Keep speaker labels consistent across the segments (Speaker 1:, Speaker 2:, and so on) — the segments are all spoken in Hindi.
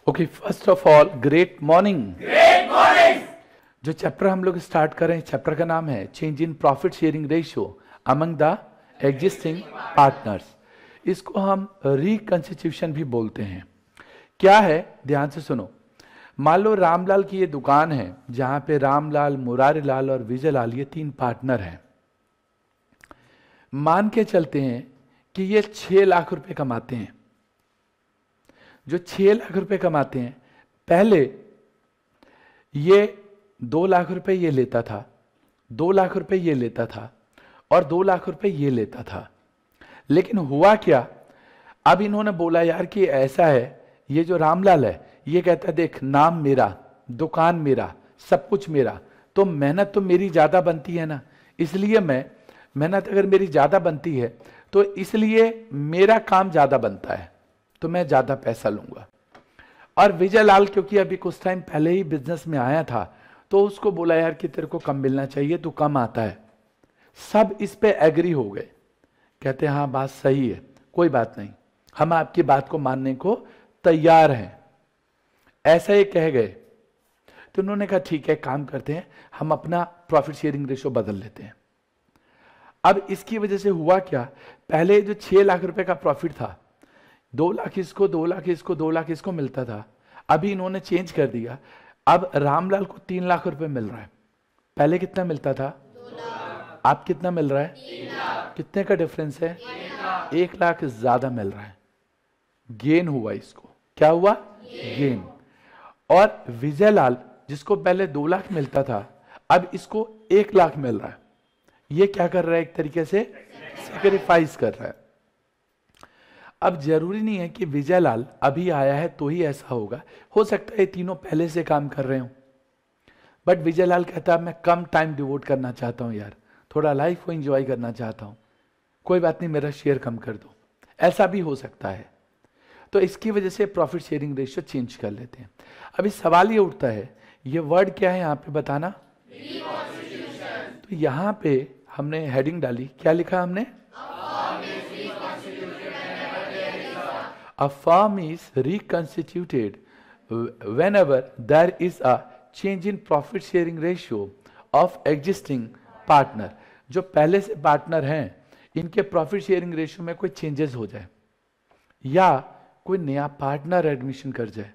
Speaker 1: Okay, first of all great morning.
Speaker 2: Great morning.
Speaker 1: जो चैप्टर हम लोग स्टार्ट कर रहे हैं, चैप्टर का नाम है change in profit sharing ratio among the existing partners. इसको हम रिकंस्टिट्यूशन भी बोलते हैं। क्या है, ध्यान से सुनो। मान लो रामलाल की ये दुकान है जहां पे रामलाल, मुरारी लाल और विजय लाल ये 3 पार्टनर हैं। मान के चलते हैं कि ये 6 लाख रुपए कमाते हैं। जो 6 लाख रुपए कमाते हैं, पहले ये 2 लाख रुपए ये लेता था, 2 लाख रुपए ये लेता था और 2 लाख रुपए ये लेता था। लेकिन हुआ क्या, अब इन्होंने बोला यार कि ऐसा है, ये जो रामलाल है ये कहता है देख नाम मेरा, दुकान मेरा, सब कुछ मेरा, तो मेहनत तो मेरी ज्यादा बनती है ना, इसलिए मेहनत अगर मेरी ज्यादा बनती है तो इसलिए मेरा काम ज्यादा बनता है, तो मैं ज्यादा पैसा लूंगा। और विजय लाल क्योंकि अभी कुछ टाइम पहले ही बिजनेस में आया था, तो उसको बोला यार कि तेरे को कम मिलना चाहिए, तू कम आता है। सब इस पे एग्री हो गए, कहते हैं हाँ बात सही है, कोई बात नहीं, हम आपकी बात को मानने को तैयार हैं, ऐसा ही कह गए। तो उन्होंने कहा ठीक है, काम करते हैं, हम अपना प्रॉफिट शेयरिंग रेशो बदल लेते हैं। अब इसकी वजह से हुआ क्या, पहले जो 6 लाख रुपए का प्रॉफिट था, 2 लाख इसको, 2 लाख इसको, 2 लाख इसको मिलता था, अभी इन्होंने चेंज कर दिया। अब रामलाल को 3 लाख रुपए मिल रहा है, पहले कितना मिलता था
Speaker 2: 2 लाख।
Speaker 1: आप कितना मिल रहा है
Speaker 2: 3 लाख।
Speaker 1: कितने का डिफरेंस है 1 लाख ज्यादा मिल रहा है। गेन हुआ, इसको क्या हुआ गेन। और विजय लाल जिसको पहले 2 लाख मिलता था, अब इसको 1 लाख मिल रहा है। ये क्या कर रहा है, एक तरीके से सेक्रीफाइस कर रहा है। अब जरूरी नहीं है कि विजय लाल अभी आया है तो ही ऐसा होगा, हो सकता है तीनों पहले से काम कर रहे हो, बट विजय लाल कहता है मैं कम टाइम डिवोट करना चाहता हूं यार, थोड़ा लाइफ को एंजॉय करना चाहता हूं, कोई बात नहीं मेरा शेयर कम कर दो, ऐसा भी हो सकता है। तो इसकी वजह से प्रॉफिट शेयरिंग रेशियो चेंज कर लेते हैं। अभी सवाल ये उठता है, ये वर्ड क्या है यहाँ पे बताना। तो यहाँ पे हमने हेडिंग डाली, क्या लिखा हमने, A firm is reconstituted whenever there is a change in profit sharing ratio of existing partner। जो पहले से पार्टनर हैं इनके प्रॉफिट शेयरिंग रेशियो में कोई चेंजेस हो जाए, या कोई नया पार्टनर एडमिशन कर जाए,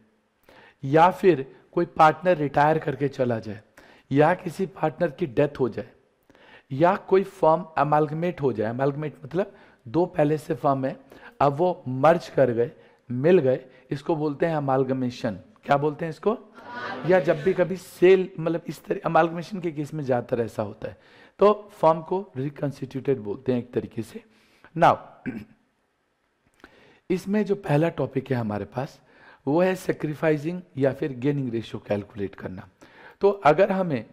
Speaker 1: या फिर कोई पार्टनर रिटायर करके चला जाए, या किसी पार्टनर की डेथ हो जाए, या कोई फर्म अमालगमेट हो जाए। अमालगमेट मतलब 2 पहले से फर्म है, अब वो मर्ज कर गए, मिल गए, इसको बोलते हैं अमालगमेशन। क्या बोलते हैं इसको, या जब भी कभी सेल, मतलब इस तरह अमालगमेशन के केस में ज्यादातर ऐसा होता है, तो फर्म को रिकंस्टिट्यूटेड बोलते हैं एक तरीके से। नाउ इसमें जो पहला टॉपिक है हमारे पास वो है सेक्रीफाइसिंग या फिर गेनिंग रेशियो कैलकुलेट करना। तो अगर हमें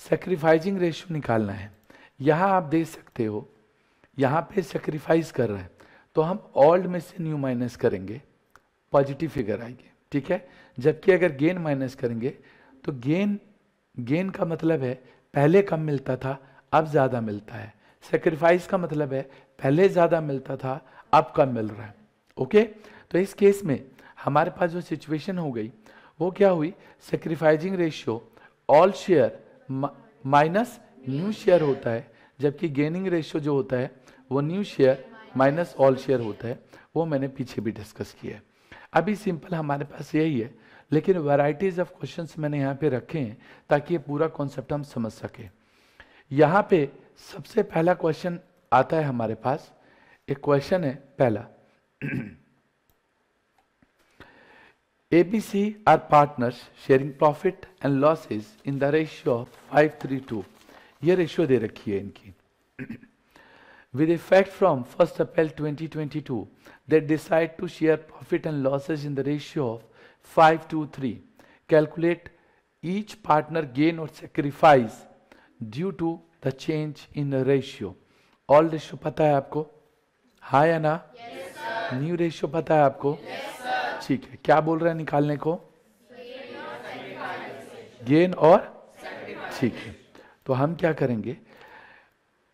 Speaker 1: सेक्रीफाइसिंग रेशियो निकालना है, यहां आप देख सकते हो यहां पे सेक्रीफाइस कर रहे हैं, तो हम ओल्ड में से न्यू माइनस करेंगे, पॉजिटिव फिगर आएगी, ठीक है। जबकि अगर गेन माइनस करेंगे तो गेन का मतलब है पहले कम मिलता था अब ज्यादा मिलता है। सेक्रीफाइस का मतलब है पहले ज्यादा मिलता था अब कम मिल रहा है। ओके, तो इस केस में हमारे पास जो सिचुएशन हो गई वो क्या हुई, sacrificing ratio all share minus new share होता है, जबकि गेनिंग रेशियो जो होता है वो new share minus all share होता है। वो मैंने पीछे भी डिस्कस किया है। अभी सिंपल हमारे पास यही है, लेकिन वैराइटीज ऑफ क्वेश्चंस मैंने यहाँ पे रखे हैं ताकि ये पूरा कॉन्सेप्ट हम समझ सके। यहाँ पे सबसे पहला क्वेश्चन आता है हमारे पास, एक क्वेश्चन है पहला, ABC are partners sharing profit and losses in the ratio of 5:3:2। ये रेशियो दे रखी है इनकी। With effect from 1st April 2022, they decide to share profit and losses in the ratio of 5:3। Calculate each partner gain or sacrifice due to the change in the ratio। All ratio पता है आपको, हाँ या ना? न्यू रेशियो पता है आपको? ठीक है, क्या बोल रहे हैं निकालने को, गेन और, ठीक है। तो हम क्या करेंगे,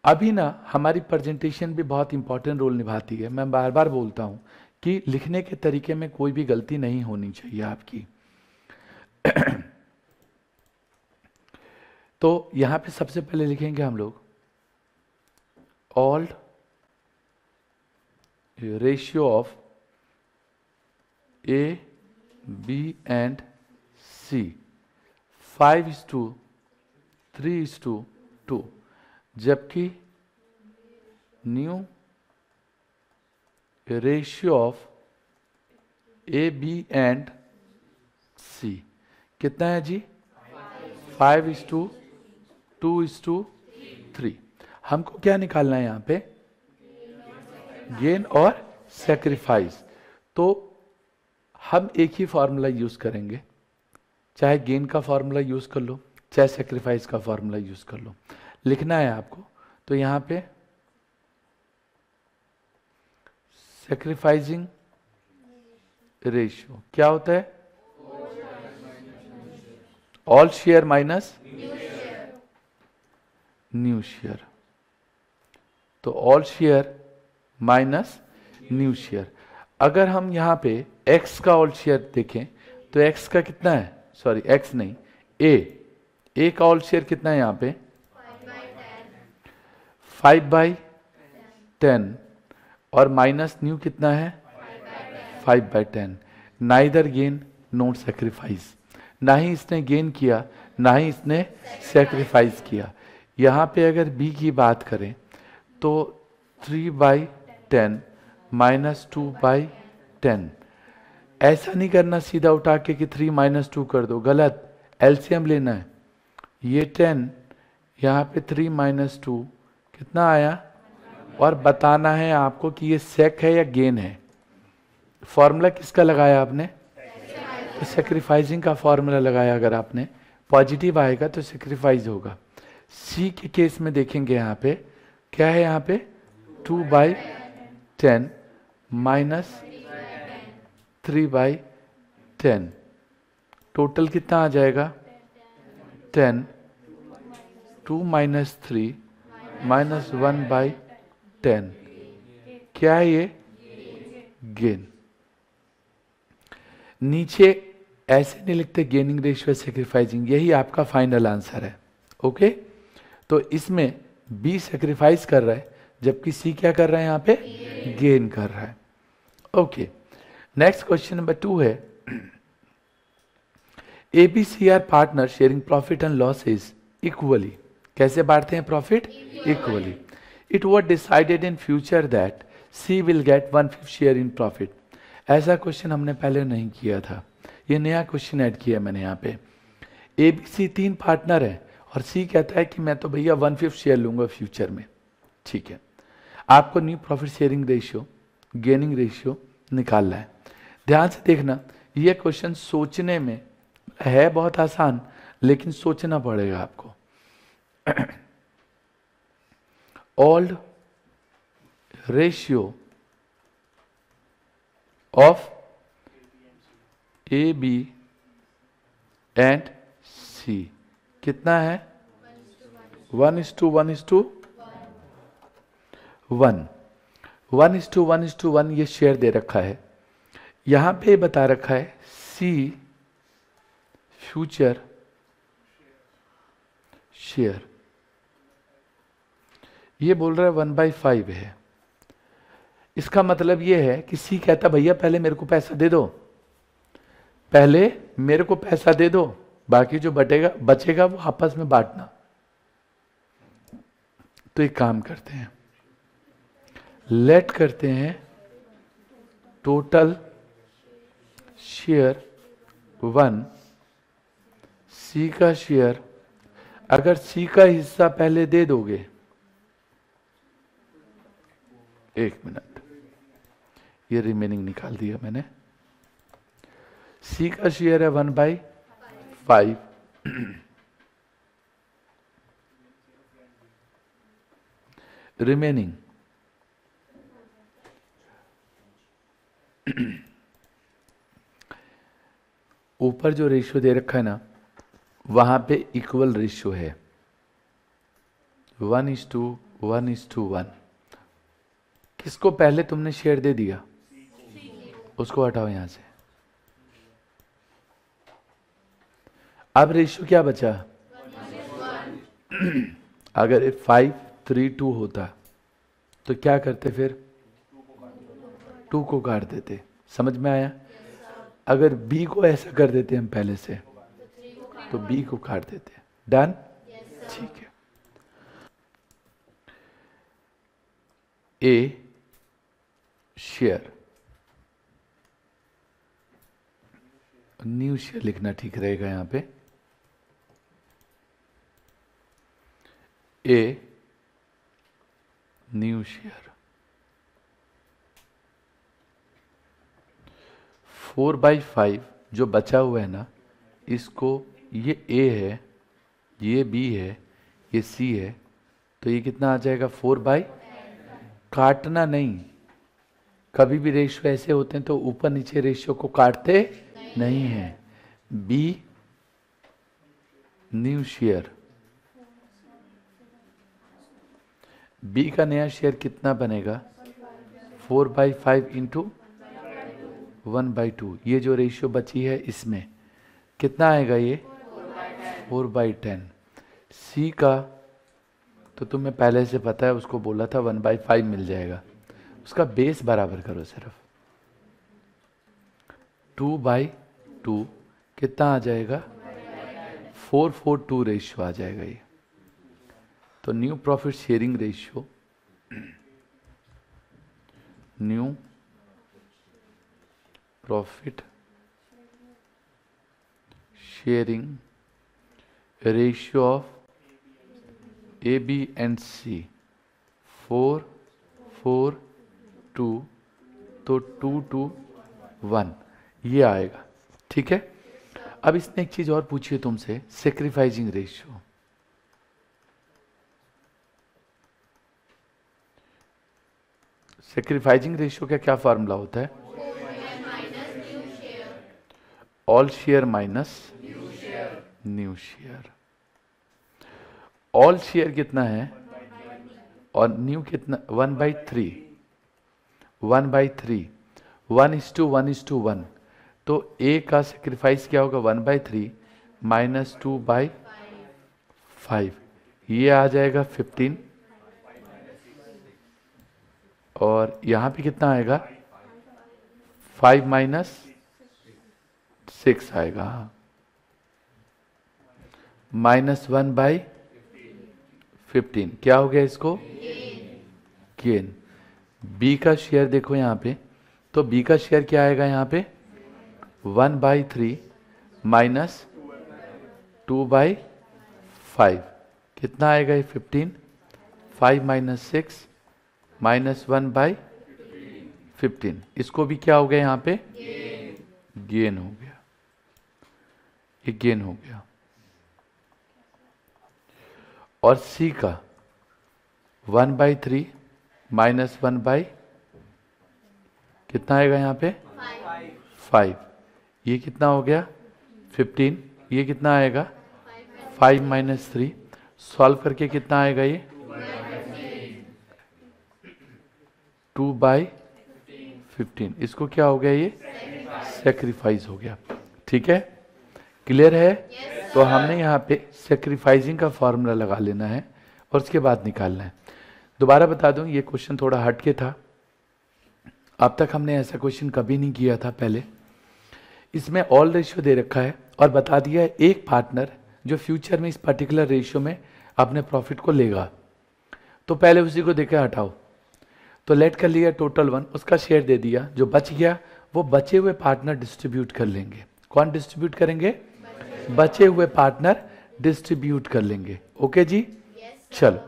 Speaker 1: अभी ना हमारी प्रेजेंटेशन भी बहुत इंपॉर्टेंट रोल निभाती है। मैं बार बार बोलता हूं कि लिखने के तरीके में कोई भी गलती नहीं होनी चाहिए आपकी। तो यहां पे सबसे पहले लिखेंगे हम लोग old ratio of A B and C 5:3:2, जबकि new ratio of A B and C कितना है जी? 5:2:3। हमको क्या निकालना है यहाँ पे? गेन और सेक्रीफाइस। तो हम एक ही फॉर्मूला यूज करेंगे, चाहे गेन का फॉर्मूला यूज कर लो, चाहे सेक्रीफाइस का फॉर्मूला यूज कर लो। लिखना है आपको, तो यहां पे सेक्रीफाइसिंग रेशियो क्या होता है? Old share minus new share. तो old share minus new share. अगर हम यहां पे x का ऑल शेयर देखें तो x का कितना है? सॉरी x नहीं, a का ऑल शेयर कितना है यहां पे? 5/10 और माइनस न्यू कितना है? 5/10। Neither gain not sacrifice. ना ही इसने गेन किया ना ही इसने सेक्रीफाइस किया। यहाँ पे अगर b की बात करें तो 3/10 माइनस 2/10। ऐसा नहीं करना सीधा उठा के कि 3 - 2 कर दो, गलत। एलसीएम लेना है। ये 10 यहाँ पे 3 - 2 कितना आया? और बताना है आपको कि ये सेक है या गेन है। फॉर्मूला किसका लगाया आपने? तो सेक्रीफाइसिंग का फॉर्मूला लगाया। अगर आपने पॉजिटिव आएगा तो सेक्रीफाइस होगा। सी के केस में देखेंगे यहाँ पे क्या है? यहाँ पे 2/10 माइनस 3/10, टोटल कितना आ जाएगा? 10। 2 - 3 माइनस 1/10 क्या है ये? गेन। नीचे ऐसे नहीं लिखते गेनिंग रेशियो सेक्रीफाइसिंग, यही आपका फाइनल आंसर है। ओके, तो इसमें बी सेक्रीफाइस कर रहा है जबकि सी क्या कर रहा है? यहाँ पे गेन कर रहा है। ओके, नेक्स्ट क्वेश्चन नंबर 2 है ABC are partner sharing profit and losses equally. कैसे बांटते हैं profit? Equally. It was decided in future that C will get 1/5 share in profit. ऐसा क्वेश्चन हमने पहले नहीं किया था, ये नया क्वेश्चन ऐड किया मैंने यहाँ पे। ABC 3 पार्टनर है और सी कहता है कि मैं तो भैया 1/5 शेयर लूंगा फ्यूचर में। ठीक है, आपको new profit sharing ratio, gaining ratio निकालना है। ध्यान से देखना, ये क्वेश्चन सोचने में है बहुत आसान, लेकिन सोचना पड़ेगा आपको। Old ratio of A B and C कितना है? 1:1:1। 1:1:1 ये शेयर दे रखा है। यहां पे बता रखा है सी फ्यूचर शेयर, ये बोल रहा है 1/5 है। इसका मतलब ये है कि सी कहता भैया पहले मेरे को पैसा दे दो, पहले मेरे को पैसा दे दो, बाकी जो बचेगा वो आपस में बांटना। तो एक काम करते हैं, लेट करते हैं टोटल शेयर 1, सी का शेयर। अगर सी का हिस्सा पहले दे दोगे, एक मिनट, ये रिमेनिंग निकाल दिया मैंने। सी का शेयर है 1/5, रिमेनिंग ऊपर जो रेशियो दे रखा है ना, वहां पे इक्वल रेशियो है 1:1:1। किसको पहले तुमने शेयर दे दिया? उसको हटाओ यहां से। अब रेशियो क्या बचा? अगर 5:3:2 होता तो क्या करते फिर? 2 को काट देते। समझ में आया? अगर बी को ऐसा कर देते हम पहले से तो बी को काट देते। डन? ठीक है। ए शेयर, न्यू शेयर लिखना ठीक रहेगा यहां पे। ए न्यू शेयर 4/5 जो बचा हुआ है ना, इसको, ये ए है, ये बी है, ये सी है, तो ये कितना आ जाएगा? 4/, काटना नहीं। कभी भी रेशियो ऐसे होते हैं तो ऊपर नीचे रेशियो को काटते नहीं है। बी न्यू शेयर, बी का नया शेयर कितना बनेगा? 4/5 इंटू 1/2। ये जो रेशियो बची है इसमें कितना आएगा? ये 4/10। सी का तो तुम्हें पहले से पता है, उसको बोला था 1/5 मिल जाएगा। उसका बेस बराबर करो सिर्फ। 2/2 कितना आ जाएगा? 4:4:2 रेशियो आ जाएगा ये। तो new profit sharing ratio, new profit sharing ratio of A B and C 4:4:2, तो 2:1 ये आएगा। ठीक है। अब इसने एक चीज और पूछी है तुमसे, सेक्रीफाइसिंग रेशियो। सेक्रीफाइसिंग रेशियो का क्या फॉर्मूला होता है? Old share minus new share. All share कितना है और न्यू कितना? 1/3। 1/3, 1:1:1। तो ए का सेक्रीफाइस क्या होगा? 1/3 माइनस 2/5, ये आ जाएगा 15। और यहां पे कितना आएगा? 5 - 6 आएगा, -1/15। क्या हो गया इसको? गेन। बी का शेयर देखो यहां पे, तो बी का शेयर क्या आएगा यहां पे? 1/3 माइनस 2/5, कितना आएगा ये? 15। 5 - 6 -1/15। इसको भी क्या हो गया यहां पे? गेन हो गया, ये गेन हो गया। और सी का 1/3 माइनस 1/, कितना आएगा यहाँ पे? 5। ये कितना हो गया? 15। ये कितना आएगा? 5 - 3। सॉल्व करके कितना आएगा ये? 2/15। इसको क्या हो गया? ये सेक्रीफाइस हो गया। ठीक है, क्लियर है? तो हमने यहाँ पे सेक्रीफाइसिंग का फॉर्मूला लगा लेना है और उसके बाद निकालना है। दोबारा बता दूं, ये क्वेश्चन थोड़ा हटके था, अब तक हमने ऐसा क्वेश्चन कभी नहीं किया था पहले। इसमें ऑल रेशियो दे रखा है और बता दिया है एक पार्टनर जो फ्यूचर में इस पर्टिकुलर रेशियो में अपने प्रॉफिट को लेगा, तो पहले उसी को देकर हटाओ। तो लेट कर लिया टोटल 1, उसका शेयर दे दिया, जो बच गया वो बचे हुए पार्टनर डिस्ट्रीब्यूट कर लेंगे। कौन डिस्ट्रीब्यूट करेंगे? बचे हुए पार्टनर डिस्ट्रीब्यूट कर लेंगे। ओके जी, चलो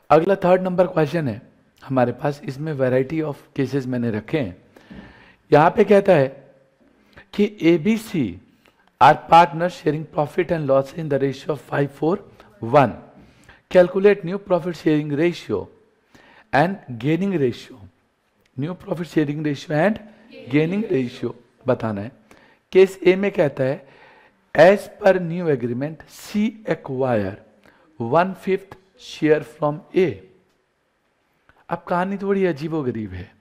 Speaker 1: अगला 3rd नंबर क्वेश्चन है हमारे पास। इसमें वैरायटी ऑफ केसेस मैंने रखे हैं। यहां पे कहता है कि ABC are partner sharing profit and loss in the ratio of 5:4:1। Calculate new profit sharing ratio and gaining ratio. New profit sharing ratio and gaining ratio बताना है। केस ए में कहता है as per new agreement C acquire 1/5 share from A. अब कहानी थोड़ी अजीबोगरीब है।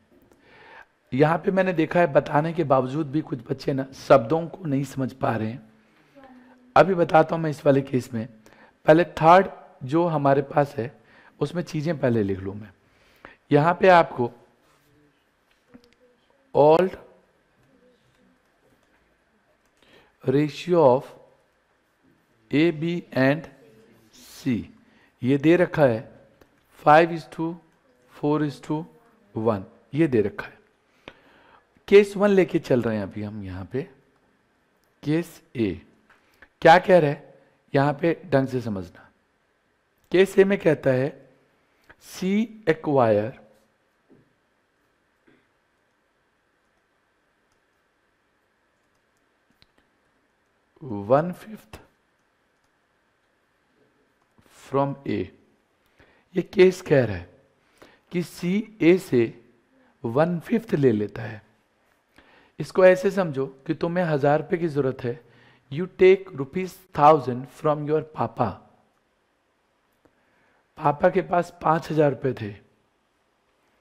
Speaker 1: यहां पे मैंने देखा है बताने के बावजूद भी कुछ बच्चे ना शब्दों को नहीं समझ पा रहे हैं। अभी बताता हूं मैं इस वाले केस में। पहले थर्ड जो हमारे पास है उसमें चीजें पहले लिख लूं मैं। यहां पे आपको old ratio of A B and C ये दे रखा है 5:4:1 ये दे रखा है। केस 1 लेके चल रहे हैं अभी हम यहां पे। केस ए क्या कह रहा है यहां पे ढंग से समझना। केस ए में कहता है सी एक्वायर 1/5 फ्रॉम ए। ये केस कह रहा है कि सी ए से 1/5 ले लेता है। इसको ऐसे समझो कि तुम्हें 1000 रुपए की जरूरत है। यू टेक ₹1000 फ्रॉम योर पापा। पापा के पास 5000 रुपए थे,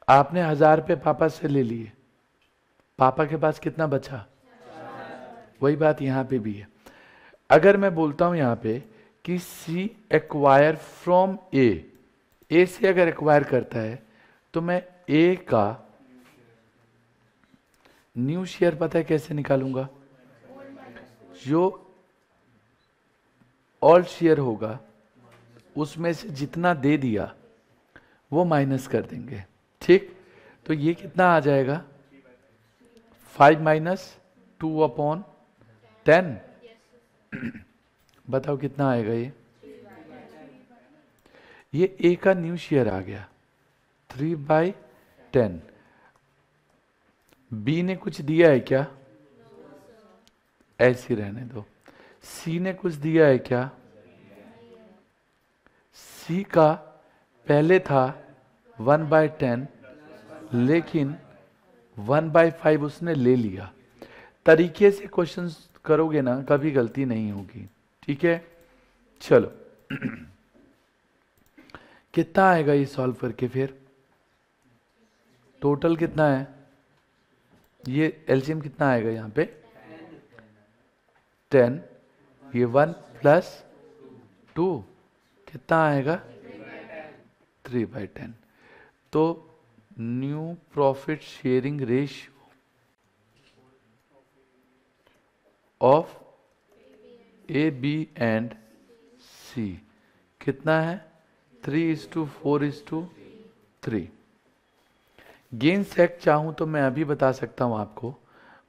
Speaker 1: आपने 1000 रुपए पापा से ले लिए। पापा के पास कितना बचा? वही बात यहां पे भी है। अगर मैं बोलता हूं यहां पे कि सी एक्वायर फ्रॉम ए से अगर एक्वायर करता है तो मैं ए का न्यू शेयर पता है कैसे निकालूंगा? जो ऑल्ड शेयर होगा उसमें से जितना दे दिया वो माइनस कर देंगे। ठीक, तो ये कितना आ जाएगा? 5 - 2/10। बताओ कितना आएगा ये ए का न्यू शेयर आ गया 3/10। बी ने कुछ दिया है क्या? ऐसे रहने दो। सी ने कुछ दिया है क्या? सी का पहले था 1/10 लेकिन 1/5 उसने ले लिया। तरीके से क्वेश्चंस करोगे ना कभी गलती नहीं होगी। ठीक है, चलो कितना आएगा ये सॉल्व करके? फिर टोटल कितना है? ये एलसीएम कितना आएगा यहाँ पे? 10। ये 1 + 2 कितना आएगा? 3/10। तो new profit sharing ratio of A B and C कितना है? 3:4:3। गेन सेक चाहूं तो मैं अभी बता सकता हूं आपको,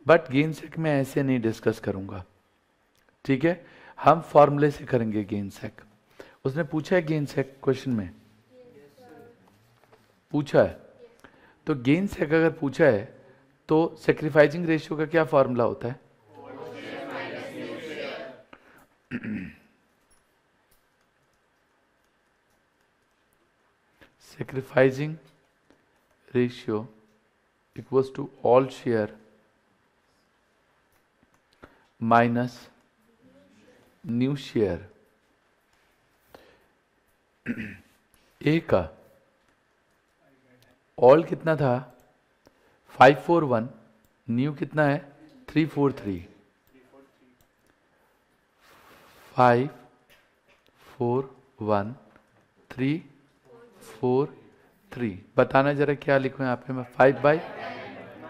Speaker 1: बट गेन सेक में ऐसे नहीं डिस्कस करूंगा। ठीक है, हम फॉर्मूले से करेंगे गेन सेक। उसने पूछा है गेन सेक क्वेश्चन में? पूछा है। तो गेन सेक अगर पूछा है तो सेक्रीफाइसिंग रेशियो का क्या फॉर्मूला होता है? Sacrificing ratio equals to old share minus new share. A का ऑल कितना था? 541। न्यू कितना है? 343। 541 343। बताना जरा क्या लिखूं यहाँ पे मैं?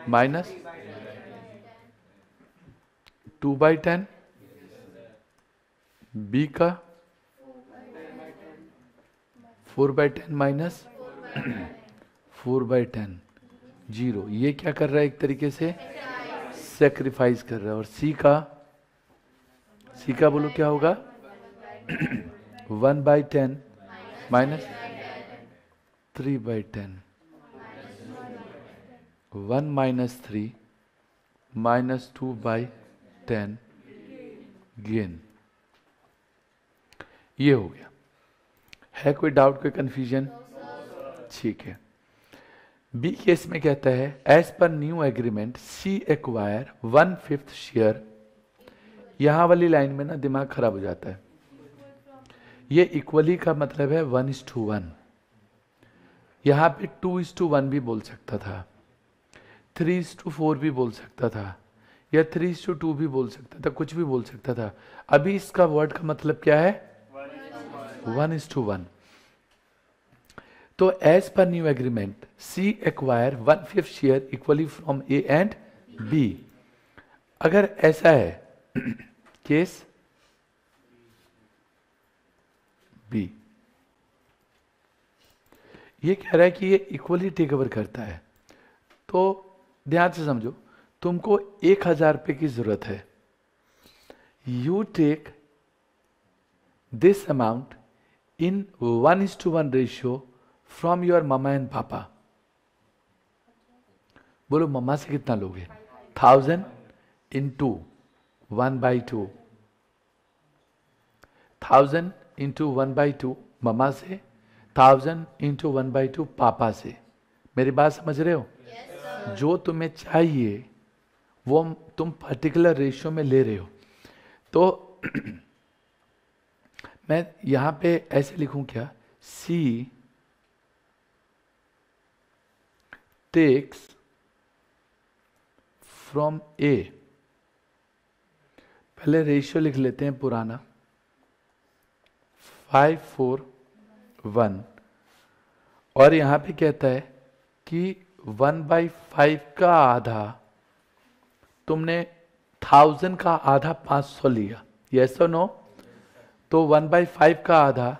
Speaker 1: 5/- (2/10). बी का 4/10 - 4/10 0। ये क्या कर रहा है? एक तरीके से सेक्रीफाइस कर रहा है। और सी का बोलो क्या होगा? 1/10 - 3/10। 1 - 3 - 2/10 गेन। ये हो गया। है कोई डाउट, कोई कंफ्यूजन? ठीक है। बी केस में कहता है as per new agreement C acquire 1/5 share. यहां वाली लाइन में ना दिमाग खराब हो जाता है। ये इक्वली का मतलब है 1:1। यहां पे 2:1 भी बोल सकता था। 3:4 भी बोल सकता था, या 3:2 भी बोल सकता था, कुछ भी बोल सकता था। अभी इसका वर्ड का मतलब क्या है? 1:1। तो as per new agreement C acquire 1/5 share equally from A and B. अगर ऐसा है केस बी, ये कह रहा है कि ये इक्वली टेक ओवर करता है, तो ध्यान से समझो, तुमको 1,000 रुपये की जरूरत है। You take this amount in 1:1 ratio from your mama and papa. बोलो मम्मा से कितना लोगे? 1000 इंटू 1/2, 1000 इंटू 1/2 मम्मा से, 1000 इंटू 1/2 पापा से। मेरी बात समझ रहे हो? जो तुम्हें चाहिए वो तुम पर्टिकुलर रेशियो में ले रहे हो। तो मैं यहां पे ऐसे लिखूं क्या? सी टेक्स फ्रॉम ए, पहले रेशियो लिख लेते हैं पुराना, 5:4:1, और यहां पे कहता है कि 1/5 का आधा, तुमने 1000 का आधा 500 लिया, यस और नो? तो 1/5 का आधा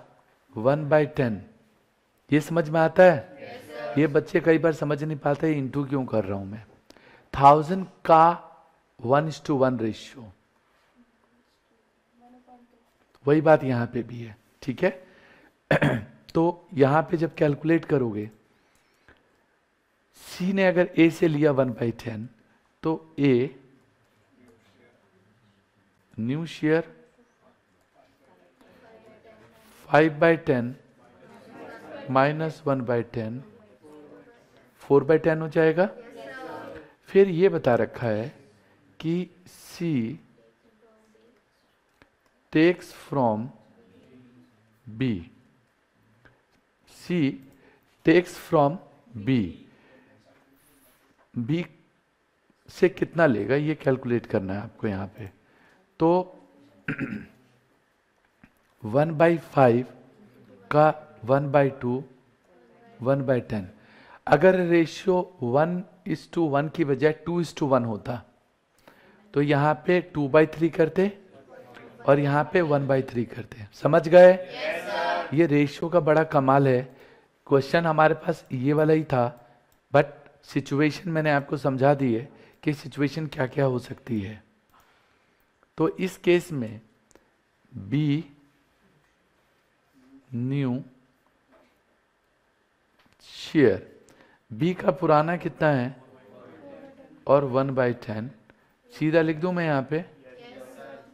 Speaker 1: 1/10। ये समझ में आता है? ये बच्चे कई बार समझ नहीं पाते, इंटू क्यों कर रहा हूं मैं। 1000 का 1:1 रेशियो, वही बात यहां पे भी है, ठीक है? तो यहां पे जब कैलकुलेट करोगे, सी ने अगर ए से लिया 1/10, तो ए न्यू शेयर 5/10 माइनस 1/10, 4/10 हो जाएगा। फिर ये बता रखा है कि C takes from B, C takes from B, B से कितना लेगा ये कैलकुलेट करना है आपको यहाँ पे। तो 1/5 का 1/2 1/10, अगर रेशियो 1:1 की बजाय 2:1 होता तो यहाँ पे 2/3 करते और यहाँ पे 1/3 करते। समझ गए? ये रेशियो का बड़ा कमाल है। क्वेश्चन हमारे पास ये वाला ही था, बट सिचुएशन मैंने आपको समझा दी है कि सिचुएशन क्या क्या हो सकती है। तो इस केस में बी न्यू शेयर, बी का पुराना कितना है और 1/10, सीधा लिख दूं मैं यहाँ पे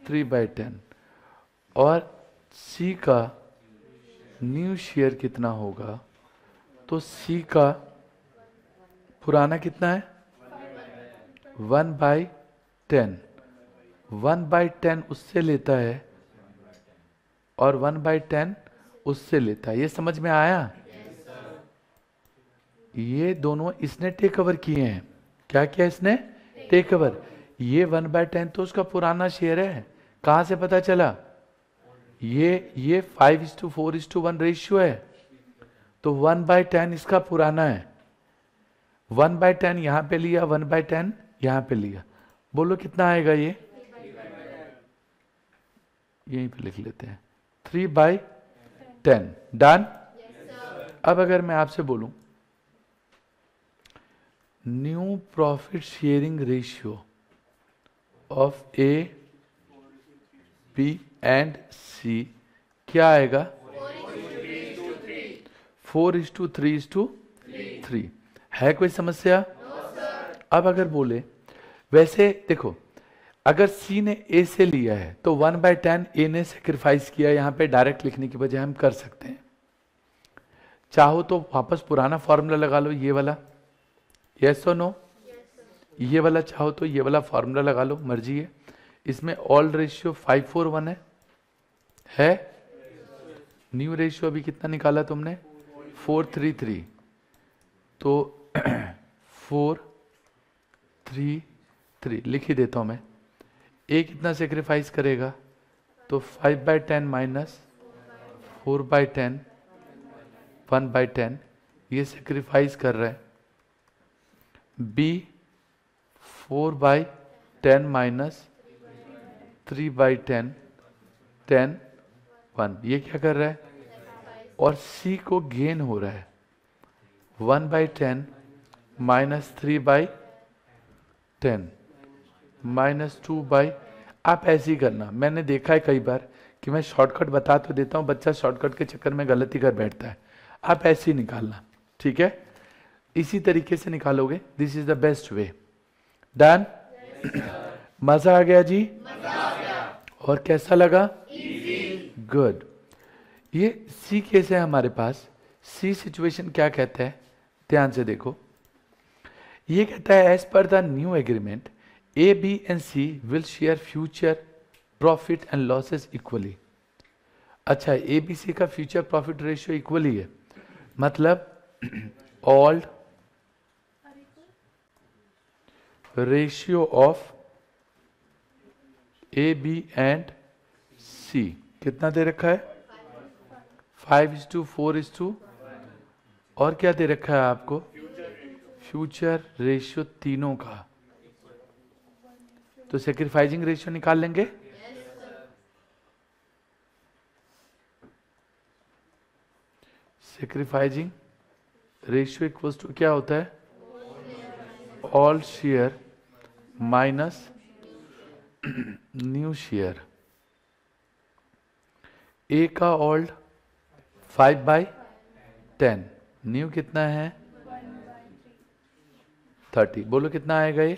Speaker 1: 3/10, और सी का न्यू शेयर कितना होगा, तो सी का पुराना कितना है 1/10, 1/10 उससे लेता है और 1/10 उससे लेता है। ये समझ में आया? ये दोनों इसने टेक ओवर किए हैं। क्या किया इसने? Take over. ये 1/10 तो उसका पुराना शेयर है। कहां से पता चला? ये 5:4:1 रेशियो है, तो 1/10 इसका पुराना है। 1/10 यहां पे लिया, 1/10 यहां पे लिया। बोलो कितना आएगा ये? यहीं पे लिख लेते हैं 3/10। डन? अब अगर मैं आपसे बोलूं new profit sharing ratio of A B and C क्या आएगा? 4:3:3। है कोई समस्या? अब अगर बोले, वैसे देखो, अगर सी ने ए से लिया है तो 1/10 ए ने सेक्रीफाइस किया, यहां पे डायरेक्ट लिखने की बजाय हम कर सकते हैं। चाहो तो वापस पुराना फॉर्मूला लगा लो, ये वाला, यस और नो? ये वाला चाहो तो ये वाला फॉर्मूला लगा लो, मर्जी है। इसमें ऑल रेशियो 5:4:1 है। न्यू रेशियो अभी कितना निकाला तुमने? 4:3:3। तो 4 3 3 लिख ही देता हूँ मैं। ए कितना सेक्रीफाइस करेगा, तो 5/10 माइनस 4/10 1/10 ये सेक्रीफाइस कर रहा है। बी 4/10 माइनस 3/10 10 1 ये क्या कर रहा है, और सी को गेन हो रहा है 1/10 माइनस 3/10 माइनस 2/, आप ऐसे ही करना। मैंने देखा है कई बार कि मैं शॉर्टकट बता तो देता हूँ, बच्चा शॉर्टकट के चक्कर में गलती कर बैठता है। आप ऐसे ही निकालना, ठीक है, इसी तरीके से निकालोगे। This is the best way. Done? मजा आ गया जी? और कैसा लगा? गुड। ये सी केस है हमारे पास। सी सिचुएशन क्या कहता है, ध्यान से देखो। ये कहता है as per the new agreement A B and C will share future profit and losses equally. अच्छा, ए बी सी का फ्यूचर प्रॉफिट रेशियो इक्वली है, मतलब old ratio of A B and C कितना दे रखा है, 5:4:, और क्या दे रखा है आपको, फ्यूचर रेशियो तीनों का। तो सेक्रीफाइसिंग रेशियो निकाल लेंगे। सेक्रीफाइसिंग रेशियो इक्वल्स टू क्या होता है, old share minus new share. A का ओल्ड 5/10, न्यू कितना है 30। बोलो कितना आएगा ये,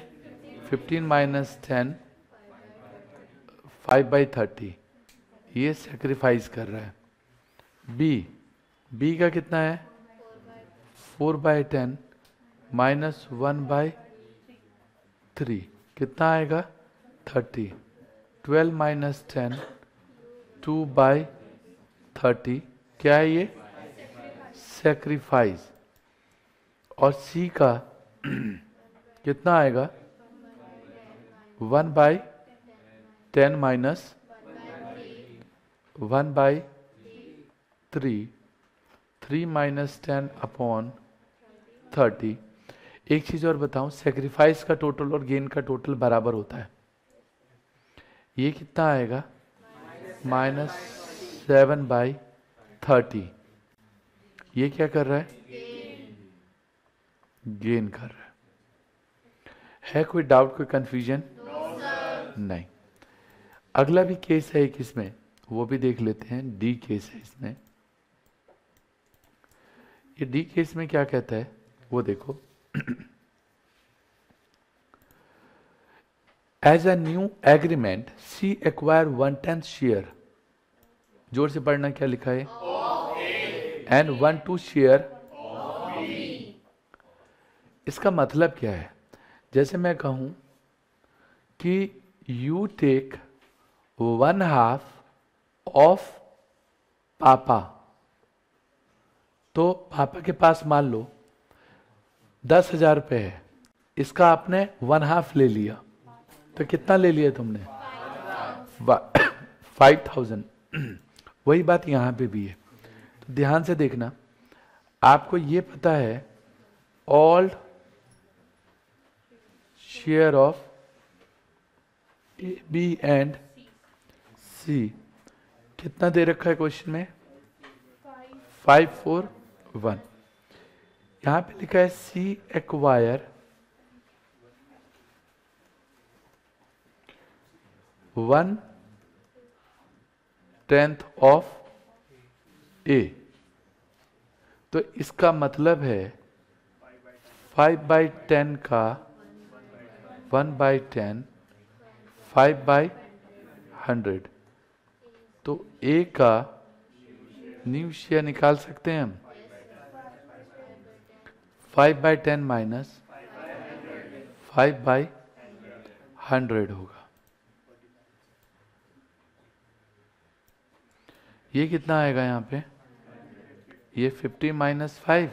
Speaker 1: 15 माइनस 10 5/30। ये सेक्रीफाइस कर रहा है। बी का कितना है 4/10 माइनस 1/3 कितना आएगा 30। 12 माइनस 10 2/30 क्या है ये, सेक्रीफाइस। और सी का कितना आएगा 1/10 माइनस 1/3 3 माइनस 10 अपॉन 30। एक चीज और बताऊं, सेक्रीफाइस का टोटल और गेन का टोटल बराबर होता है। ये कितना आएगा -7/30। ये क्या कर रहा है, गेन कर रहा है कोई डाउट, कोई कंफ्यूजन? नहीं। अगला भी केस है एक इसमें, वो भी देख लेते हैं। डी केस है इसमें। ये डी केस में क्या कहता है वो देखो। As a new agreement C acquire 1/10 share, जोर से पढ़ना, क्या लिखा है, एंड 1/2 शेयर। इसका मतलब क्या है, जैसे मैं कहूं कि यू टेक 1/2 ऑफ पापा, तो पापा के पास मान लो 10,000 रुपए है, इसका आपने 1/2 ले लिया, तो कितना ले लिया तुमने 5,000। वही बात यहां पे भी है, तो ध्यान से देखना। आपको ये पता है old share of A B and C कितना दे रखा है क्वेश्चन में 541। यहां पे लिखा है सी एक्वायर 1/10 ऑफ ए, तो इसका मतलब है 5/10 का 1/10 5/100। तो ए का न्यू शेयर निकाल सकते हैं हम, 5/10 माइनस 5/100 होगा। ये कितना आएगा यहाँ पे, ये 50 माइनस 5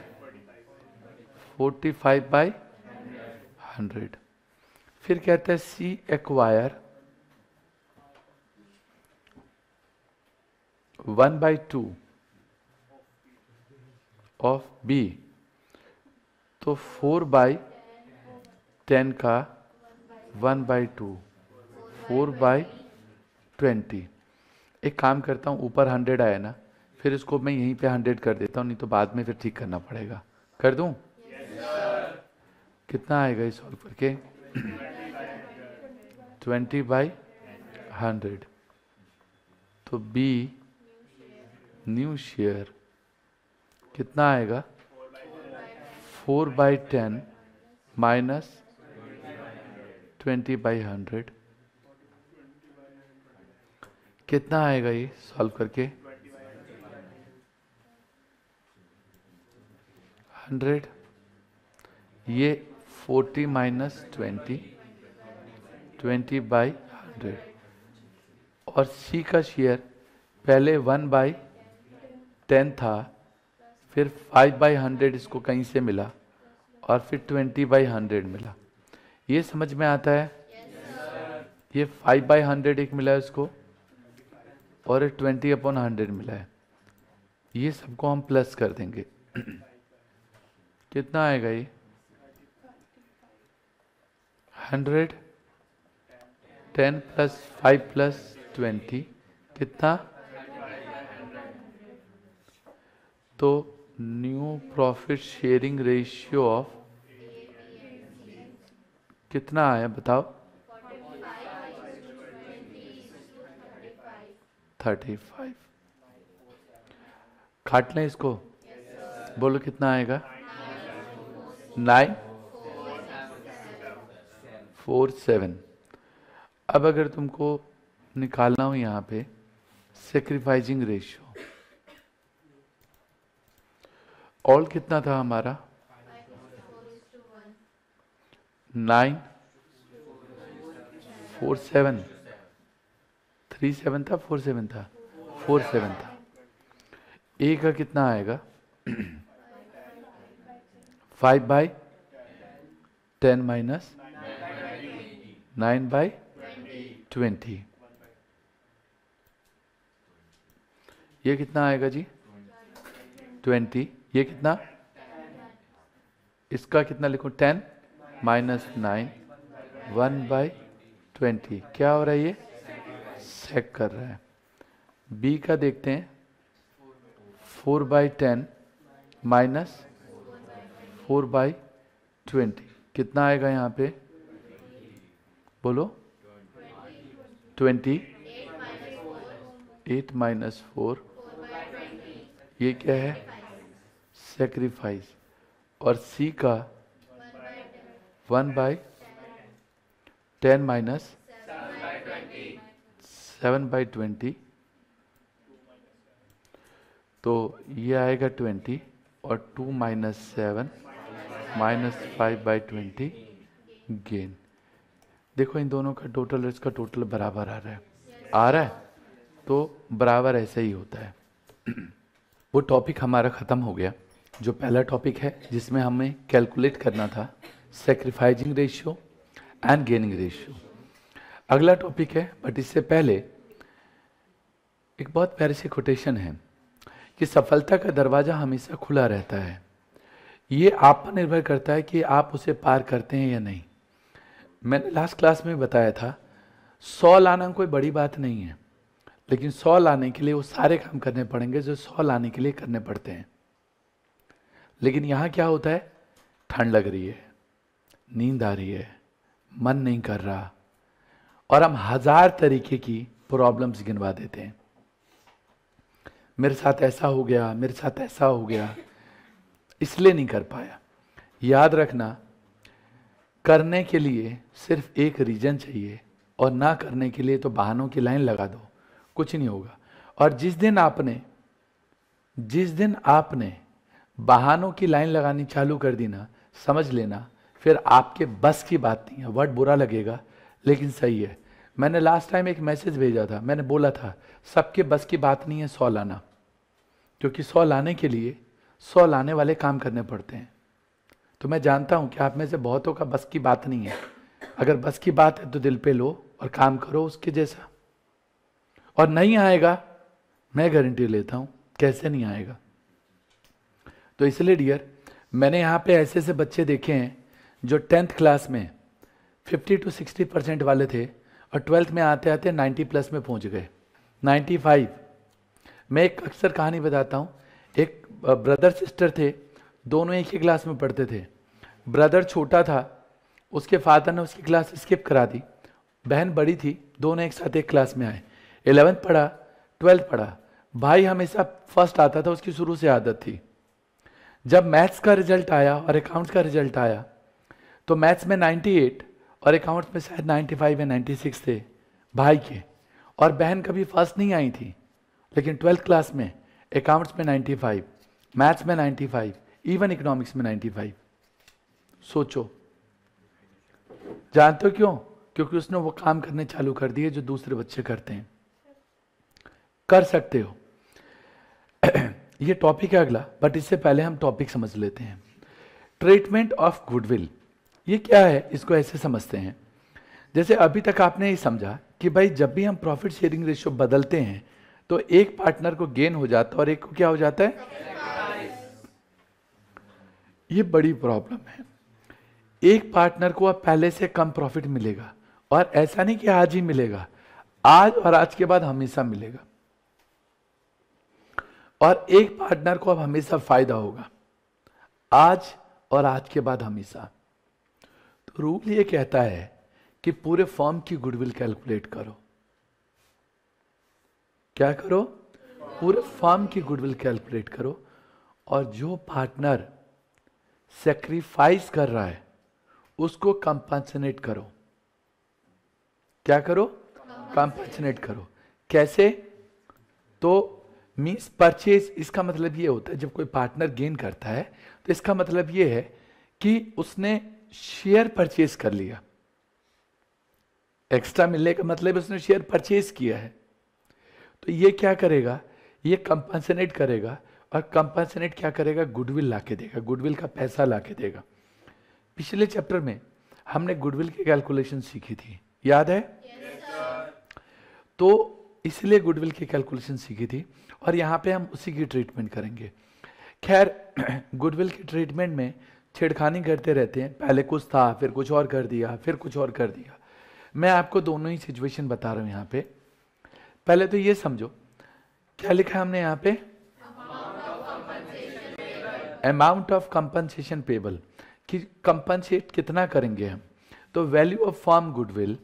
Speaker 1: 45/100। फिर कहता है सी एक्वायर 1/2 ऑफ बी, तो 4/10 का 1/2, 4/20। एक काम करता हूँ, ऊपर 100 आया ना, फिर इसको मैं यहीं पे 100 कर देता हूँ, नहीं तो बाद में फिर ठीक करना पड़ेगा। कर दूं? कितना आएगा ये सॉल्व करके? 20/100। तो बी न्यू शेयर कितना आएगा? 4/10 माइनस 20/100। कितना आएगा ये सॉल्व करके? 100। ये 40 माइनस 20/100। और सी का शेयर पहले 1/10 था, फिर 5/100 इसको कहीं से मिला, और फिर 20/100 मिला। ये समझ में आता है? ये 5/100 एक मिला है इसको, और 20/100 मिला है। ये सबको हम प्लस कर देंगे। कितना आएगा ये? 100, 10 + 5 + 20 कितना? तो new profit sharing ratio of कितना आया बताओ? 35। काट लें इसको? बोलो कितना आएगा? 947। अब अगर तुमको निकालना हो यहाँ पे सेक्रीफाइसिंग रेशियो, ऑल कितना था हमारा? 947। 37 था, 47 था, 47 था। ए का कितना आएगा? 5/10 माइनस 9/20। ये कितना आएगा जी? 20। ये कितना? इसका कितना लिखो? 10 माइनस 9, 1/20। क्या हो रहा है? ये सेक कर रहा है। बी का देखते हैं, 4/10 माइनस 4/20 कितना आएगा यहाँ पे? बोलो 20। 8 माइनस 4, ये क्या है? सेक्रीफाइस। और सी का 1/10 माइनस 7/20, तो ये आएगा 20, और 2 माइनस 7 माइनस 5/20 गेन। देखो इन दोनों का टोटल, इसका टोटल बराबर आ रहा है। आ रहा है तो बराबर ऐसे ही होता है। वो टॉपिक हमारा ख़त्म हो गया, जो पहला टॉपिक है जिसमें हमें कैलकुलेट करना था sacrificing ratio and gaining ratio. अगला टॉपिक है, बट इससे पहले एक बहुत प्यारी सी कोटेशन है कि सफलता का दरवाज़ा हमेशा खुला रहता है। ये आप पर निर्भर करता है कि आप उसे पार करते हैं या नहीं। मैंने लास्ट क्लास में बताया था 100 लाना कोई बड़ी बात नहीं है, लेकिन 100 लाने के लिए वो सारे काम करने पड़ेंगे जो 100 लाने के लिए करने पड़ते हैं। लेकिन यहाँ क्या होता है? ठंड लग रही है, नींद आ रही है, मन नहीं कर रहा, और हम 1000 तरीके की प्रॉब्लम्स गिनवा देते हैं। मेरे साथ ऐसा हो गया, मेरे साथ ऐसा हो गया, इसलिए नहीं कर पाया। याद रखना, करने के लिए सिर्फ एक रीजन चाहिए, और ना करने के लिए तो बहानों की लाइन लगा दो, कुछ नहीं होगा। और जिस दिन आपने बहानों की लाइन लगानी चालू कर दी ना, समझ लेना फिर आपके बस की बात नहीं है। वर्ड बुरा लगेगा लेकिन सही है। मैंने लास्ट टाइम एक मैसेज भेजा था, मैंने बोला था सबके बस की बात नहीं है 100 लाना, क्योंकि 100 लाने के लिए 100 लाने वाले काम करने पड़ते हैं। तो मैं जानता हूं कि आप में से बहुतों का बस की बात नहीं है, अगर बस की बात है तो दिल पे लो और काम करो उसके जैसा, और नहीं आएगा मैं गारंटी लेता हूं कैसे नहीं आएगा। तो इसलिए डियर, मैंने यहां पे ऐसे ऐसे बच्चे देखे हैं जो 10th क्लास में 50 to 60% वाले थे और 12th में आते आते 90 प्लस में पहुंच गए, 95। मैं एक अक्सर कहानी बताता हूं। एक ब्रदर सिस्टर थे, दोनों एक ही क्लास में पढ़ते थे। ब्रदर छोटा था, उसके फादर ने उसकी क्लास स्किप करा दी। बहन बड़ी थी, दोनों एक साथ एक क्लास में आए। 11th पढ़ा, 12th पढ़ा। भाई हमेशा फर्स्ट आता था, उसकी शुरू से आदत थी। जब मैथ्स का रिजल्ट आया और अकाउंट्स का रिजल्ट आया तो मैथ्स में 98 और अकाउंट्स में शायद 95 या 96 थे भाई के, और बहन कभी फर्स्ट नहीं आई थी। लेकिन 12th क्लास में अकाउंट्स में 95, मैथ्स में 95, इवन इकोनॉमिक्स में 95। सोचो, जानते हो क्यों? क्योंकि उसने वो काम करने चालू कर दिए जो दूसरे बच्चे करते हैं। कर सकते हो। ये टॉपिक है अगला, बट इससे पहले हम टॉपिक समझ लेते हैं। ट्रीटमेंट ऑफ गुडविल, ये क्या है? इसको ऐसे समझते हैं, जैसे अभी तक आपने ये समझा कि भाई जब भी हम प्रॉफिट शेयरिंग रेशियो बदलते हैं तो एक पार्टनर को गेन हो जाता है और एक को क्या हो जाता है? ये बड़ी प्रॉब्लम है। एक पार्टनर को अब पहले से कम प्रॉफिट मिलेगा, और ऐसा नहीं कि आज ही मिलेगा, आज और आज के बाद हमेशा मिलेगा। और एक पार्टनर को अब हमेशा फायदा होगा, आज और आज के बाद हमेशा। तो रूल ये कहता है कि पूरे फर्म की गुडविल कैलकुलेट करो। क्या करो? पूरे फर्म की गुडविल कैलकुलेट करो, और जो पार्टनर सैक्रिफाइस कर रहा है उसको कंपनसेट करो। क्या करो? कंपनसेट करो। कैसे? तो मीन्स परचेज, इसका मतलब ये होता है जब कोई पार्टनर गेन करता है तो इसका मतलब ये है कि उसने शेयर परचेज कर लिया। एक्स्ट्रा मिलने का मतलब उसने शेयर परचेज किया है। तो ये क्या करेगा? ये कंपनसेट करेगा, और कंपनसेट क्या करेगा? गुडविल लाके देगा, गुडविल का पैसा लाके देगा। पिछले चैप्टर में हमने गुडविल की कैलकुलेशन सीखी थी, याद है? तो इसलिए गुडविल की कैलकुलेशन सीखी थी, और यहां पे हम उसी की ट्रीटमेंट करेंगे। खैर, गुडविल की ट्रीटमेंट में छेड़खानी करते रहते हैं, पहले कुछ था फिर कुछ और कर दिया, फिर कुछ और कर दिया। मैं आपको दोनों ही सिचुएशन बता रहा हूं यहां पे। पहले तो ये समझो क्या लिखा है हमने यहां पे? अमाउंट ऑफ कंपनसेशन पेबल, कि कंपनसेट कितना करेंगे हम। तो value of firm goodwill,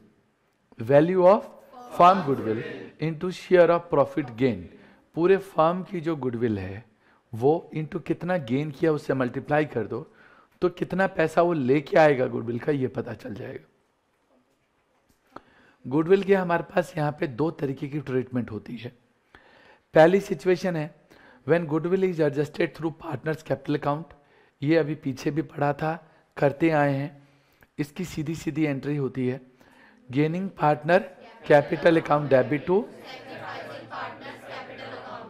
Speaker 1: value of firm goodwill into share of profit gain. पूरे फर्म की जो गुडविल है वो इनटू कितना गेन किया उससे मल्टीप्लाई कर दो, तो कितना पैसा वो लेके आएगा गुडविल का, ये पता चल जाएगा। गुडविल के हमारे पास यहाँ पे दो तरीके की ट्रीटमेंट होती है। पहली सिचुएशन है when goodwill is adjusted through partners capital account. ये अभी पीछे भी पढ़ा था, करते आए हैं। इसकी सीधी सीधी एंट्री होती है, gaining partner capital account debit to.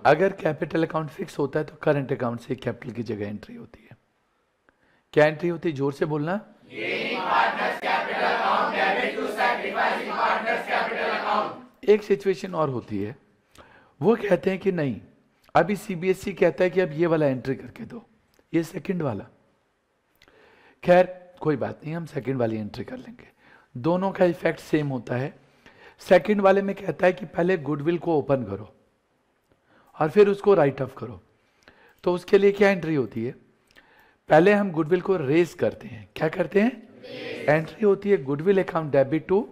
Speaker 1: अगर कैपिटल अकाउंट फिक्स होता है तो करंट अकाउंट से कैपिटल की जगह एंट्री होती है। क्या एंट्री होती है? जोर से बोलना। एक सिचुएशन और होती है, वो कहते हैं कि नहीं, अभी सीबीएसई कहता है कि अब ये वाला एंट्री करके दो, ये सेकंड वाला। खैर कोई बात नहीं, हम सेकंड वाली एंट्री कर लेंगे, दोनों का इफेक्ट सेम होता है। सेकंड वाले में कहता है कि पहले गुडविल को ओपन करो और फिर उसको राइट ऑफ करो। तो उसके लिए क्या एंट्री होती है? पहले हम गुडविल को रेज करते हैं। क्या करते हैं? एंट्री होती है गुडविल अकाउंट डेबिट टू।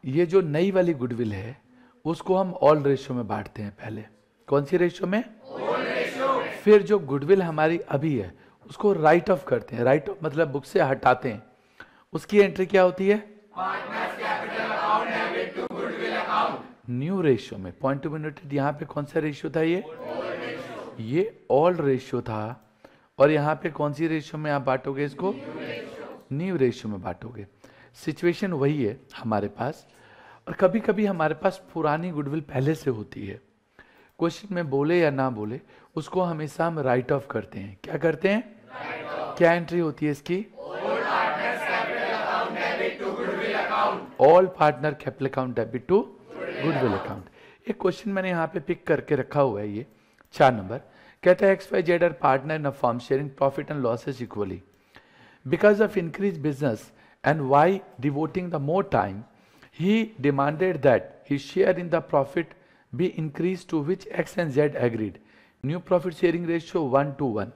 Speaker 1: ये जो नई वाली गुडविल है उसको हम ऑल रेशियो में बांटते हैं पहले। कौन सी रेशियो में? All ratio. फिर जो गुडविल हमारी अभी है उसको राइट ऑफ करते हैं। राइट ऑफ मतलब बुक से हटाते हैं। उसकी एंट्री क्या होती है? न्यू रेशियो में। पॉइंट टू बी नोटेड, यहाँ पे कौन सा रेशियो था? ये ऑल रेशियो था। और यहाँ पे कौन सी रेशियो में आप बांटोगे इसको? न्यू रेशियो में बांटोगे। सिचुएशन वही है हमारे पास। और कभी कभी हमारे पास पुरानी गुडविल पहले से होती है, क्वेश्चन में बोले या ना बोले उसको हमेशा हम राइट ऑफ करते हैं। क्या करते हैं? क्या एंट्री होती है इसकी? All partner capital account debit to goodwill account. एक क्वेश्चन मैंने यहाँ पे पिक करके रखा हुआ है, ये 4 नंबर कहता है XYZ are partner in a firm sharing profit and losses equally because of increase business and Y devoting the more time he demanded that he share in the profit be increase to which X and Z agreed. New profit sharing ratio 1:1।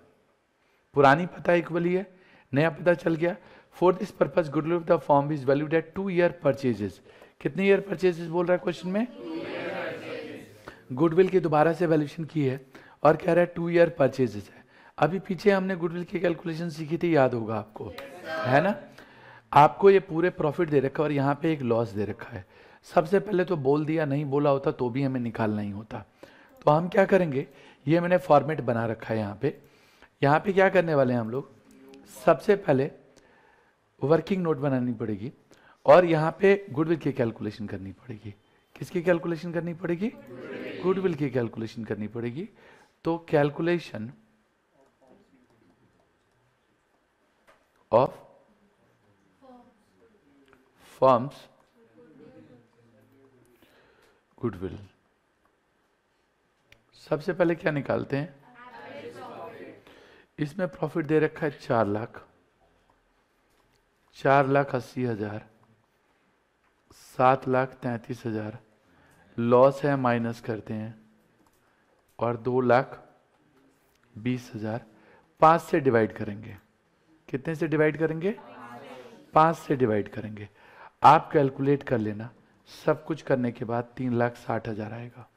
Speaker 1: पुरानी पता इक्वली है, नया पता चल गया। For this purpose goodwill of the firm is valued at 2 year purchases. कितने ईयर परचेजेस बोल रहा है क्वेश्चन में? गुडविल की दोबारा से वैल्यूएशन की है और कह रहा है 2 ईयर परचेजेस है। अभी पीछे हमने गुडविल की कैलकुलेशन सीखी थी, याद होगा आपको, है ना? आपको ये पूरे प्रॉफिट दे रखा है और यहाँ पे एक लॉस दे रखा है। सबसे पहले तो बोल दिया, नहीं बोला होता तो भी हमें निकालना ही होता। तो हम क्या करेंगे, ये मैंने फॉर्मेट बना रखा है यहाँ पे क्या करने वाले हैं हम लोग, सबसे पहले वर्किंग नोट बनानी पड़ेगी और यहाँ पे गुडविल की कैलकुलेशन करनी पड़ेगी। किसकी कैलकुलेशन करनी पड़ेगी? गुडविल की कैलकुलेशन करनी पड़ेगी। तो कैलकुलेशन ऑफ फर्म्स गुडविल, सबसे पहले क्या निकालते हैं? इसमें प्रॉफिट दे रखा है 4,80,000, 7,33,000, लॉस है माइनस करते हैं और 2,20,000। 5 से डिवाइड करेंगे। कितने से डिवाइड करेंगे? 5 से डिवाइड करेंगे। आप कैलकुलेट कर लेना, सब कुछ करने के बाद 3,60,000 आएगा।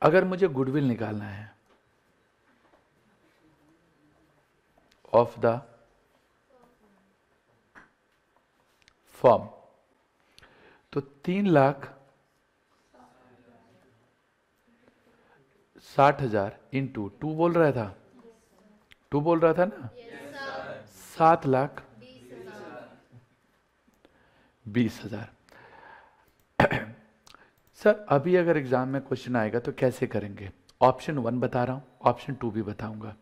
Speaker 1: अगर मुझे गुडविल निकालना है ऑफ द फर्म तो 3,60,000 इंटू 2 बोल रहा था, 2 बोल रहा था ना, 7,20,000। सर अभी अगर एग्जाम में क्वेश्चन आएगा तो कैसे करेंगे? ऑप्शन 1 बता रहा हूं, ऑप्शन 2 भी बताऊंगा।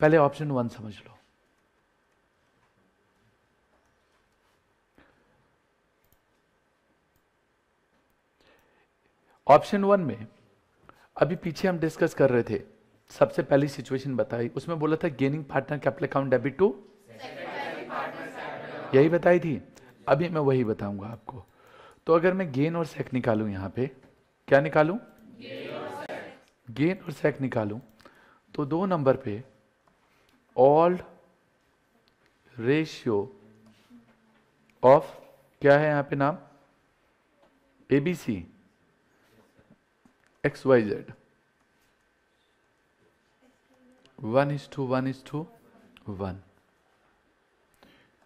Speaker 1: पहले ऑप्शन 1 समझ लो। ऑप्शन 1 में अभी पीछे हम डिस्कस कर रहे थे, सबसे पहली सिचुएशन बताई, उसमें बोला था gaining partner capital account debit to, यही बताई थी। अभी मैं वही बताऊंगा आपको। तो अगर मैं गेन और सेक निकालूं, यहां पे क्या निकालूं? गेन और सेक निकालूं तो 2 नंबर पे ऑल रेशियो ऑफ क्या है यहां पे नाम? ABC XYZ 1:1:1।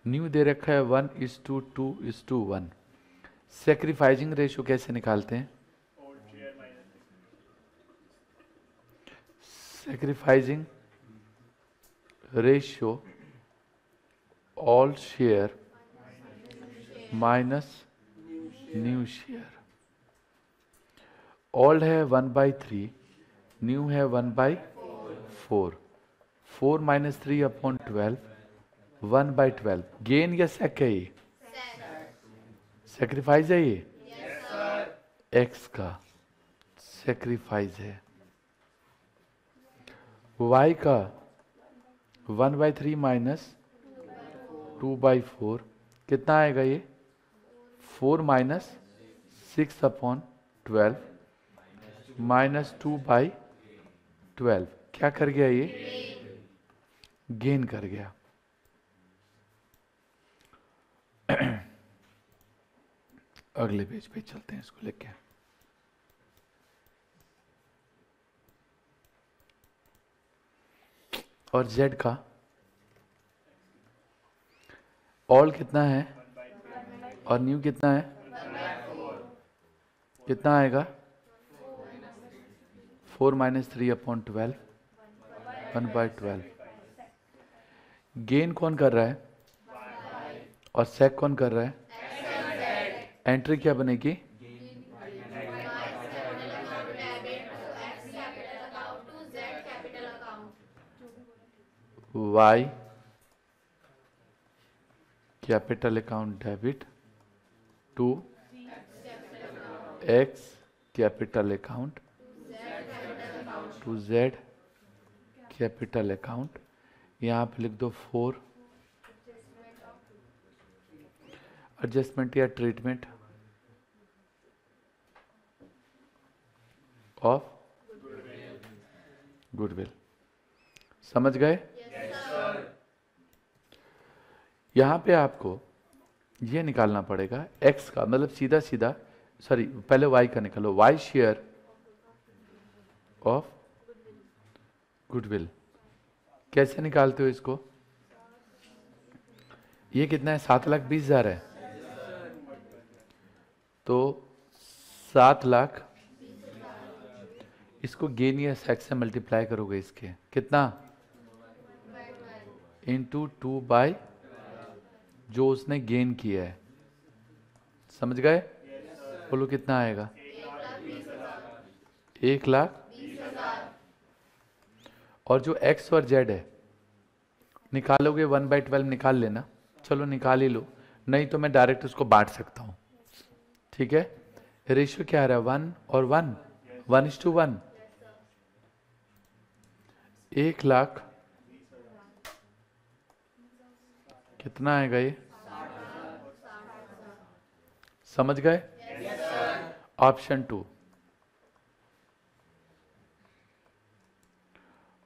Speaker 1: न्यू दे रखा है 1:2:1। सैक्रिफाइसिंग रेशियो कैसे निकालते हैं? Sacrificing ratio all share minus new share. All है 1/3, न्यू है 1/4। 4 - 3/12, 1/12। गेन या सेक है? ये सेक्रीफाइस है, ये एक्स का सेक्रीफाइस है। वाई का 1/3 माइनस 2/4 कितना आएगा? ये 4 - 6/12 माइनस 2/12। क्या कर गया? ये गेन कर गया। अगले पेज पे चलते हैं इसको लेके। और जेड का ऑल कितना है और न्यू कितना है? कितना आएगा? 4 - 3/12 1/12। गेन कौन कर रहा है और सेक कौन कर रहा है? एंट्री क्या बनेगी? Y capital account debit to X capital account to Z capital account, यहाँ पे लिख दो 4 एडजस्टमेंट या ट्रीटमेंट ऑफ गुडविल। समझ गए? यहां पे आपको ये निकालना पड़ेगा x का, मतलब सीधा सीधा, सॉरी पहले y का निकालो, y शेयर ऑफ गुडविल। कैसे निकालते हो इसको? ये कितना है? 7,20,000 है, तो 7 लाख, इसको गेन या सेक्स से मल्टीप्लाई करोगे, इसके कितना इंटू 2 बाय जो उसने गेन किया है। समझ गए? बोलो कितना आएगा? 1,20,000। और जो x और z है निकालोगे 1/12 निकाल लेना। चलो निकाल ही लो, नहीं तो मैं डायरेक्ट उसको बांट सकता हूं। ठीक है? रेशियो क्या आ रहा है? 1 और 1, 1:1। 1,00,000 कितना आएगा ये? समझ गए? ऑप्शन 2।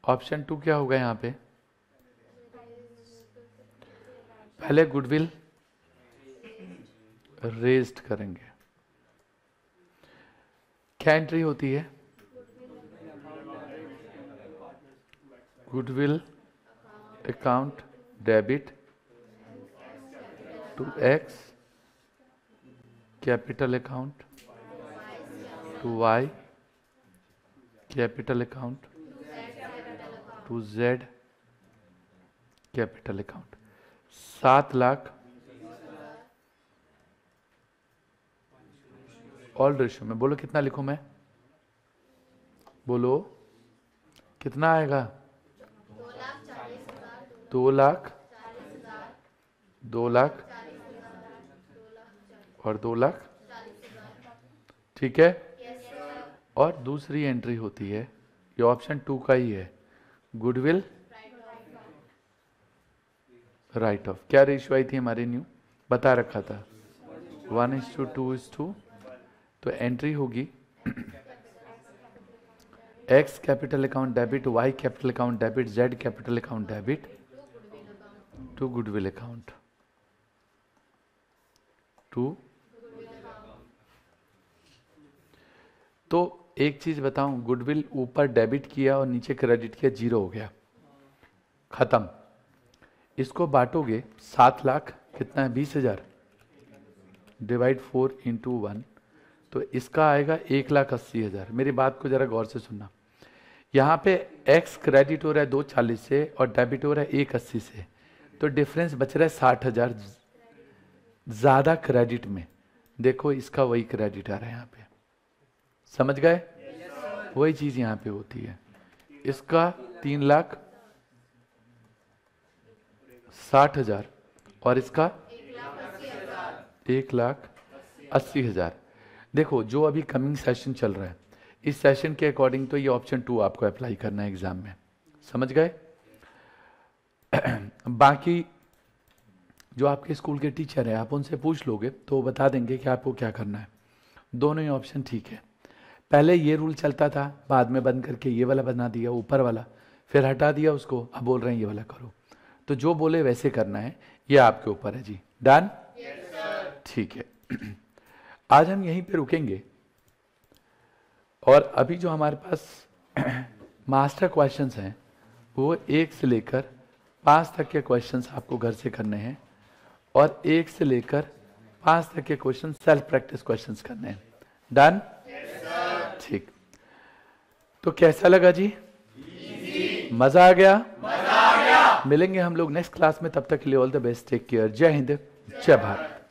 Speaker 1: ऑप्शन 2 क्या होगा यहाँ पे? पहले गुडविल रेज्ड करेंगे। क्या एंट्री होती है? Goodwill account debit to X capital account to Y capital account to Z capital account. 7 lakh all ratio में। बोलो कितना लिखूं मैं? बोलो कितना आएगा? 2 लाख, 2 लाख और 2 लाख। ठीक है? और दूसरी एंट्री होती है, ये ऑप्शन 2 का ही है, गुडविल राइट ऑफ। क्या रेशियो आई थी हमारी? न्यू बता रखा था 1:2:2। तो एंट्री होगी X capital account debit, Y capital account debit, Z capital account debit to goodwill account to. तो एक चीज बताऊं, गुडविल ऊपर डेबिट किया और नीचे क्रेडिट किया, 0 हो गया, खत्म। इसको बांटोगे 7 लाख कितना है? 20,000 डिवाइड 4 इंटू 1, तो इसका आएगा 1,80,000। मेरी बात को जरा गौर से सुनना। यहाँ पे x क्रेडिट हो रहा है 240 से और डेबिट हो रहा है 180 से, तो डिफरेंस बच रहा है 60,000 ज्यादा क्रेडिट में। देखो इसका वही क्रेडिट आ रहा है यहाँ पे। समझ गए? वही चीज यहाँ पे होती है। इसका 3,60,000 और इसका 1,80,000। देखो जो अभी कमिंग सेशन चल रहा है, इस सेशन के अकॉर्डिंग तो ये ऑप्शन 2 आपको अप्लाई करना है एग्जाम में। समझ गए? बाकी जो आपके स्कूल के टीचर है, आप उनसे पूछ लोगे तो वो बता देंगे कि आपको क्या करना है। दोनों ही ऑप्शन ठीक है। पहले ये रूल चलता था, बाद में बंद करके ये वाला बना दिया ऊपर वाला, फिर हटा दिया उसको, अब बोल रहे हैं ये वाला करो। तो जो बोले वैसे करना है, ये आपके ऊपर है जी। डन? ठीक है। आज हम यहीं पे रुकेंगे और अभी जो हमारे पास मास्टर क्वेश्चंस हैं वो 1 से लेकर 5 तक के क्वेश्चंस आपको घर से करने हैं और 1 से लेकर 5 तक के क्वेश्चन सेल्फ प्रैक्टिस क्वेश्चंस करने हैं। डन? ठीक। तो कैसा लगा जी? मजा आ गया? मिलेंगे हम लोग नेक्स्ट क्लास में, तब तक के लिए all the best, take care, जय हिंद, जय भारत।